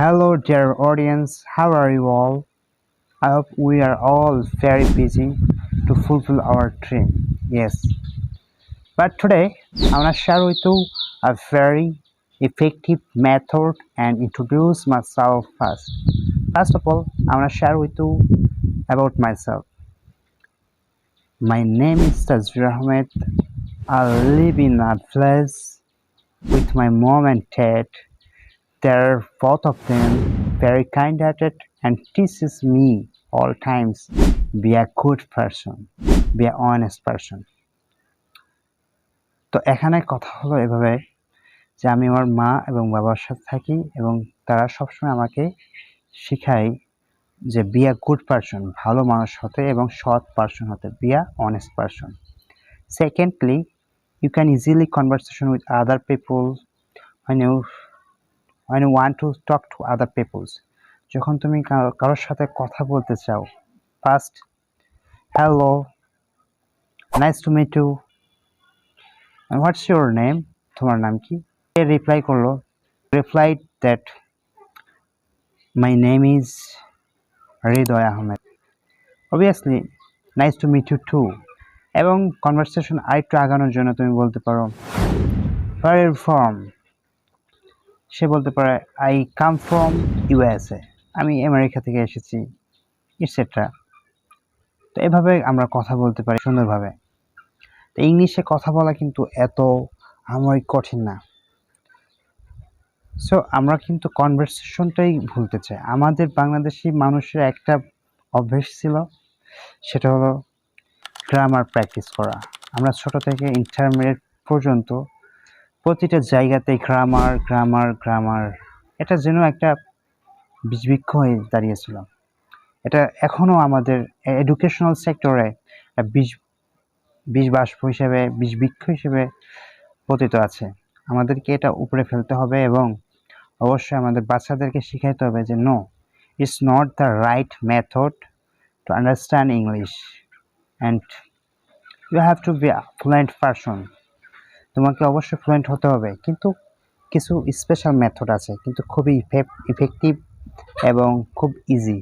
Hello, dear audience. How are you all? I hope we are all very busy to fulfill our dream. Yes, but today I want to share with you a very effective method and introduce myself first. First of all, I want to share with you about myself. My name is Tazvir Ahmed. I live in a village with my mom and dad. They're both of them very kind-hearted and teaches me all times be a good person, be a honest person. তো এখানে কথা হলো এভাবে যে আমি আমার মা এবং বাবার সাথে থাকি এবং তারা সবসময় আমাকে শেখায় যে বি আ গুড পারসন, ভালো মানুষ হতে এবং সৎ পারসন হতে, be a honest person. Secondly, you can easily conversation with other people when you want to talk to other people. যখন তুমি কারোর সাথে কথা বলতে চাও, first hello, nice to meet you, what's your name, তোমার নাম কি? সে রিপ্লাই করলো, replied that my name is Hridoy Ahmed. Obviously nice to meet you too. এবং কনভারসেশন আরেকটু আগানোর জন্য তুমি বলতে পারো ওয়্যার ইউ ফ্রম। সে বলতে পারে আই কাম ফ্রম ইউএসএ, আমি আমেরিকা থেকে এসেছি, ইটসেট্রা। তো এভাবে আমরা কথা বলতে পারি সুন্দরভাবে। তো ইংলিশে কথা বলা কিন্তু এত আমার কঠিন না। সো আমরা কিন্তু কনভারসেশনটাই ভুলতে চাই। আমাদের বাংলাদেশি মানুষের একটা অভ্যেস ছিল, সেটা হলো গ্রামার প্র্যাকটিস করা। আমরা ছোট থেকে ইন্টারমিডিয়েট পর্যন্ত প্রতিটা জায়গাতেই গ্রামার গ্রামার গ্রামার, এটা যেন একটা বিষবৃক্ষ হয়ে দাঁড়িয়েছিল। এটা এখনও আমাদের এডুকেশনাল সেক্টরে বিষবাষ্প হিসেবে, বিষবৃক্ষ হিসেবে পতিত আছে। আমাদেরকে এটা উপরে ফেলতে হবে এবং অবশ্যই আমাদের বাচ্চাদেরকে শিখাইতে হবে যে no, it's not the right method to understand English and you have to be fluent person. তোমাকে অবশ্যই ফ্লুয়েন্ট হতে হবে, কিন্তু কিছু স্পেশাল মেথড আছে, কিন্তু খুবই ইফেক্টিভ এবং খুব ইজি।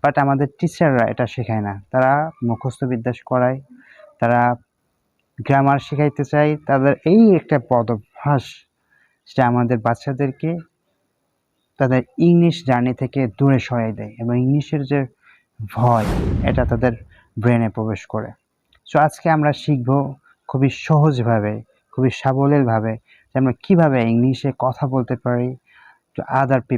বাট আমাদের টিচাররা এটা শেখায় না, তারা মুখস্থ বিদ্যা করায়, তারা গ্রামার শেখাইতে চায়। তাদের এই একটা পদভ্যাস, সেটা আমাদের বাচ্চাদেরকে তাদের ইংলিশ জার্নি থেকে দূরে সরিয়ে দেয় এবং ইংলিশের যে ভয়, এটা তাদের ব্রেনে প্রবেশ করে। সো আজকে আমরা শিখব খুবই সহজভাবে, খুবই সাবলীলভাবে যে আমরা কীভাবে ইংলিশে কথা বলতে পারি টু আদার পিপল।